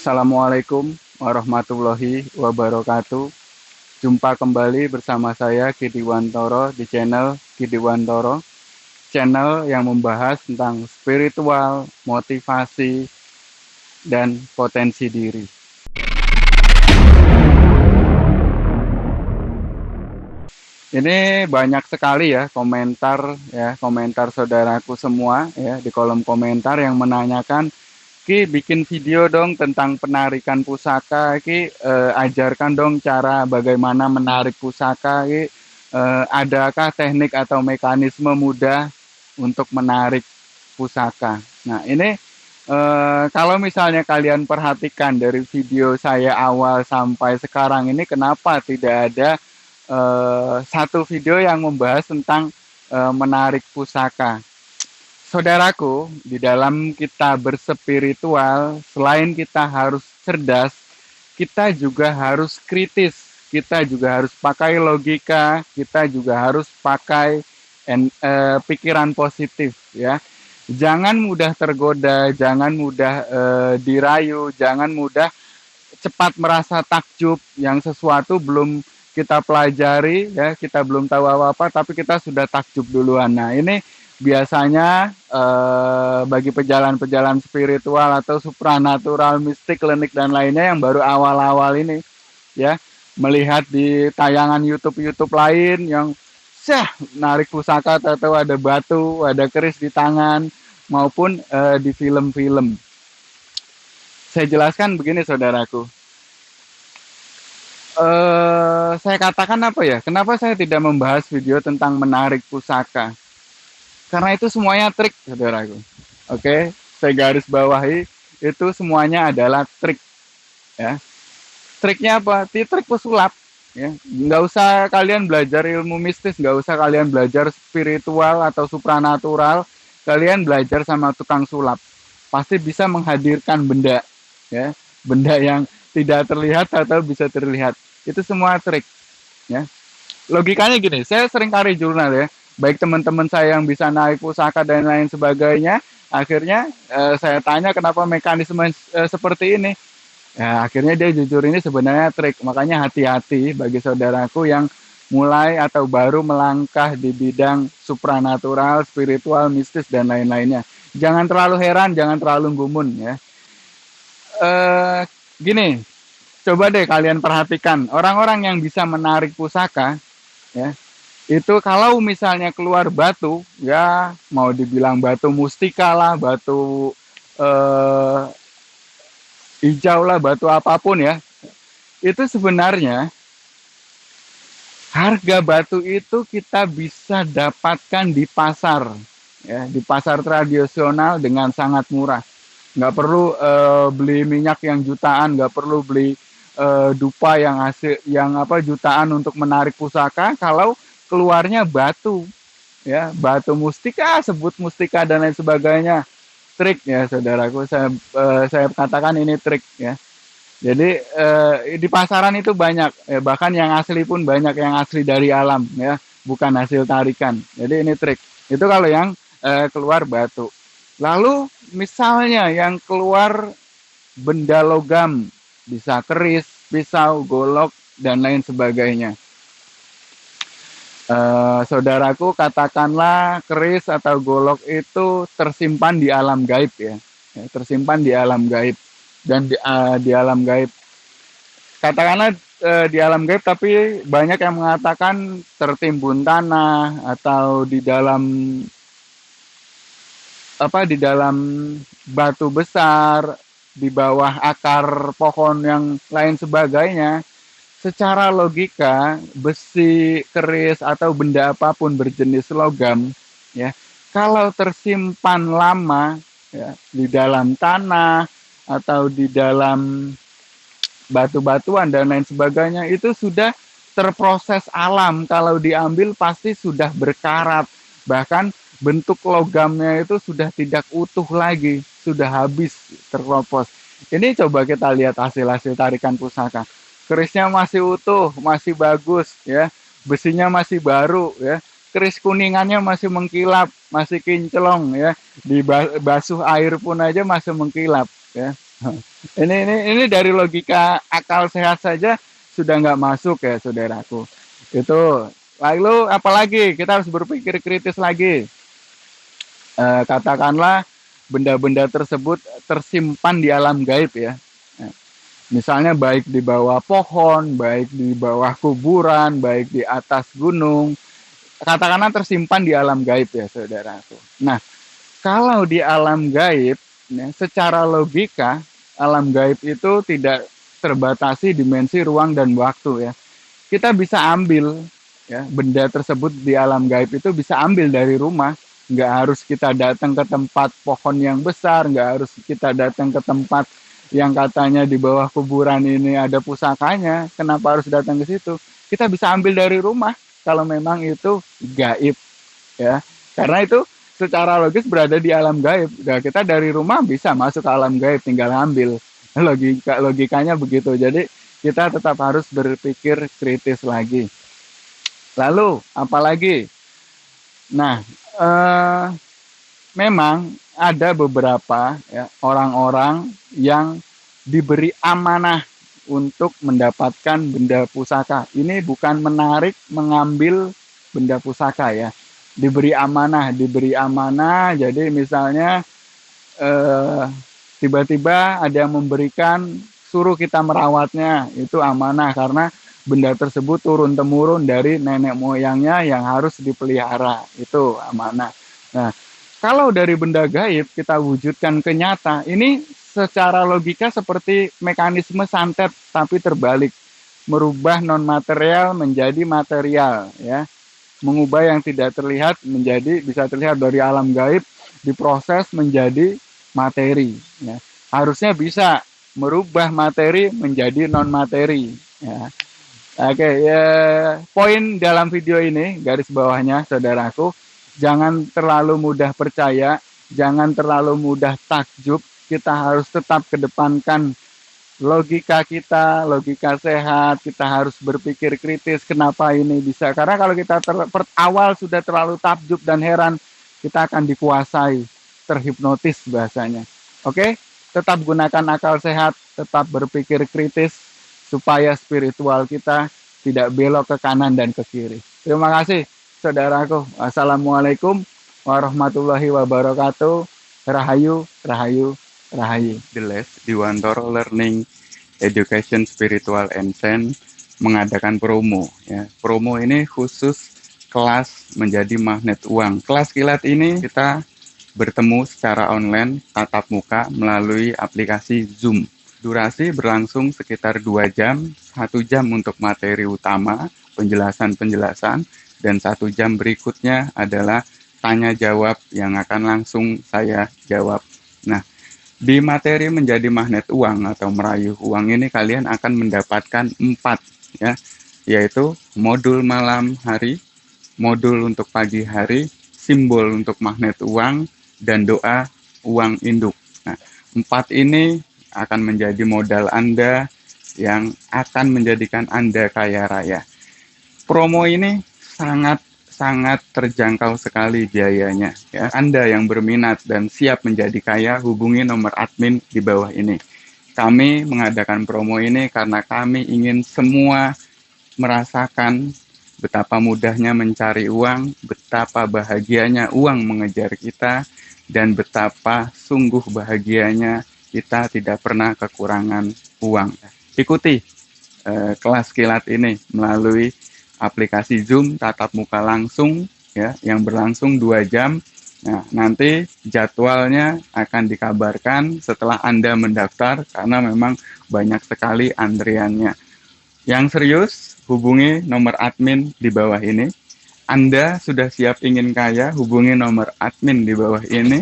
Assalamualaikum warahmatullahi wabarakatuh. Jumpa kembali bersama saya Kidi Wantoro di channel Kidi Wantoro, channel yang membahas tentang spiritual, motivasi, dan potensi diri. Ini banyak sekali komentar saudaraku semua ya di kolom komentar yang menanyakan, Ki bikin video dong tentang penarikan pusaka, Ki ajarkan dong cara bagaimana menarik pusaka, Ki adakah teknik atau mekanisme mudah untuk menarik pusaka. Nah ini kalau misalnya kalian perhatikan dari video saya awal sampai sekarang ini, kenapa tidak ada satu video yang membahas tentang menarik pusaka. Saudaraku, di dalam kita berspiritual, selain kita harus cerdas, kita juga harus kritis, kita juga harus pakai logika, kita juga harus pakai pikiran positif ya. Jangan mudah tergoda, jangan mudah dirayu, jangan mudah cepat merasa takjub yang sesuatu belum kita pelajari ya, kita belum tahu apa-apa tapi kita sudah takjub duluan. Nah ini biasanya bagi pejalan-pejalan spiritual atau supranatural, mistik, klinik dan lainnya yang baru awal-awal ini ya, melihat di tayangan YouTube lain yang narik pusaka atau ada batu, ada keris di tangan maupun di film-film. Saya jelaskan begini saudaraku. Saya katakan apa ya, kenapa saya tidak membahas video tentang menarik pusaka, karena itu semuanya trik saudaraku. Oke, saya garis bawahi, itu semuanya adalah trik ya. Triknya apa? Trik pesulap ya. Nggak usah kalian belajar ilmu mistis, nggak usah kalian belajar spiritual atau supranatural, kalian belajar sama tukang sulap pasti bisa menghadirkan benda ya, benda yang tidak terlihat atau bisa terlihat. Itu semua trik ya. Logikanya gini, saya sering cari jurnal ya, baik teman-teman saya yang bisa naik pusaka dan lain sebagainya, akhirnya saya tanya kenapa mekanisme seperti ini ya, akhirnya dia jujur ini sebenarnya trik. Makanya hati-hati bagi saudaraku yang mulai atau baru melangkah di bidang supranatural, spiritual, mistis dan lain-lainnya. Jangan terlalu heran, jangan terlalu gumun ya. Gini, coba deh kalian perhatikan orang-orang yang bisa menarik pusaka ya, itu kalau misalnya keluar batu ya, mau dibilang batu mustika lah, batu hijau lah, batu apapun ya, itu sebenarnya harga batu itu kita bisa dapatkan di pasar ya, di pasar tradisional dengan sangat murah. Nggak perlu beli minyak yang jutaan, nggak perlu beli dupa yang jutaan untuk menarik pusaka. Kalau keluarnya batu ya, batu mustika, sebut mustika dan lain sebagainya, trik ya saudaraku. Saya katakan ini trik ya. Jadi di pasaran itu banyak ya, bahkan yang asli pun banyak, yang asli dari alam ya, bukan hasil tarikan. Jadi ini trik itu kalau yang keluar batu. Lalu misalnya yang keluar benda logam, bisa keris, pisau, golok, dan lain sebagainya. Saudaraku, katakanlah keris atau golok itu tersimpan di alam gaib ya, tersimpan di alam gaib. Dan di alam gaib, katakanlah di alam gaib, tapi banyak yang mengatakan tertimbun tanah atau di dalam batu besar, di bawah akar pohon yang lain sebagainya. Secara logika, besi, keris atau benda apapun berjenis logam ya, kalau tersimpan lama ya, di dalam tanah atau di dalam batu-batuan dan lain sebagainya, itu sudah terproses alam. Kalau diambil pasti sudah berkarat, bahkan bentuk logamnya itu sudah tidak utuh lagi, sudah habis, terkropos. Ini coba kita lihat hasil-hasil tarikan pusaka. Kerisnya masih utuh, masih bagus ya, besinya masih baru ya, keris kuningannya masih mengkilap, masih kinclong ya, dibasuh air pun aja masih mengkilap ya. Ini dari logika akal sehat saja sudah nggak masuk ya saudaraku. Itu lalu apalagi kita harus berpikir kritis lagi. Katakanlah benda-benda tersebut tersimpan di alam gaib ya. Misalnya baik di bawah pohon, baik di bawah kuburan, baik di atas gunung. Katakanlah tersimpan di alam gaib ya saudaraku. Nah, kalau di alam gaib, ya, secara logika, alam gaib itu tidak terbatasi dimensi ruang dan waktu ya. Kita bisa ambil ya benda tersebut di alam gaib itu bisa ambil dari rumah. Nggak harus kita datang ke tempat pohon yang besar, nggak harus kita datang ke tempat yang katanya di bawah kuburan ini ada pusakanya. Kenapa harus datang ke situ? Kita bisa ambil dari rumah kalau memang itu gaib ya. Karena itu secara logis berada di alam gaib. Nah, kita dari rumah bisa masuk ke alam gaib, tinggal ambil. Logikanya begitu. Jadi kita tetap harus berpikir kritis lagi. Lalu apalagi? Nah, memang ada beberapa ya, orang-orang yang diberi amanah untuk mendapatkan benda pusaka. Ini bukan menarik mengambil benda pusaka ya. Diberi amanah. Jadi misalnya tiba-tiba ada yang memberikan suruh kita merawatnya, itu amanah karena benda tersebut turun temurun dari nenek moyangnya yang harus dipelihara, itu amanah. Nah, kalau dari benda gaib kita wujudkan ke nyata, ini secara logika seperti mekanisme santet tapi terbalik, merubah non material menjadi material ya, mengubah yang tidak terlihat menjadi bisa terlihat dari alam gaib, diproses menjadi materi ya. Harusnya bisa merubah materi menjadi non materi ya. Oke, ya, poin dalam video ini garis bawahnya saudaraku, jangan terlalu mudah percaya, jangan terlalu mudah takjub. Kita harus tetap kedepankan logika kita, logika sehat. Kita harus berpikir kritis kenapa ini bisa. Karena kalau kita awal sudah terlalu takjub dan heran, kita akan dikuasai, terhipnotis bahasanya. Oke, tetap gunakan akal sehat, tetap berpikir kritis, supaya spiritual kita tidak belok ke kanan dan ke kiri. Terima kasih, saudaraku. Assalamualaikum warahmatullahi wabarakatuh. Rahayu, rahayu, rahayu. The Les di Wantoro Learning Education Spiritual and Sense mengadakan promo. Ya. Promo ini khusus kelas menjadi magnet uang. Kelas kilat ini kita bertemu secara online, tatap muka melalui aplikasi Zoom. Durasi berlangsung sekitar 2 jam, 1 jam untuk materi utama, penjelasan-penjelasan, dan 1 jam berikutnya adalah tanya jawab yang akan langsung saya jawab. Nah, di materi menjadi magnet uang atau merayu uang ini kalian akan mendapatkan 4 ya, yaitu modul malam hari, modul untuk pagi hari, simbol untuk magnet uang, dan doa uang induk. Nah, 4 ini akan menjadi modal Anda yang akan menjadikan Anda kaya raya. Promo ini sangat terjangkau sekali biayanya. Ya. Anda yang berminat dan siap menjadi kaya, hubungi nomor admin di bawah ini. Kami mengadakan promo ini karena kami ingin semua merasakan betapa mudahnya mencari uang, betapa bahagianya uang mengejar kita, dan betapa sungguh bahagianya kita tidak pernah kekurangan uang. Ikuti kelas kilat ini melalui aplikasi Zoom tatap muka langsung ya, yang berlangsung 2 jam. Nah, nanti jadwalnya akan dikabarkan setelah Anda mendaftar karena memang banyak sekali antriannya. Yang serius, hubungi nomor admin di bawah ini. Anda sudah siap ingin kaya, hubungi nomor admin di bawah ini.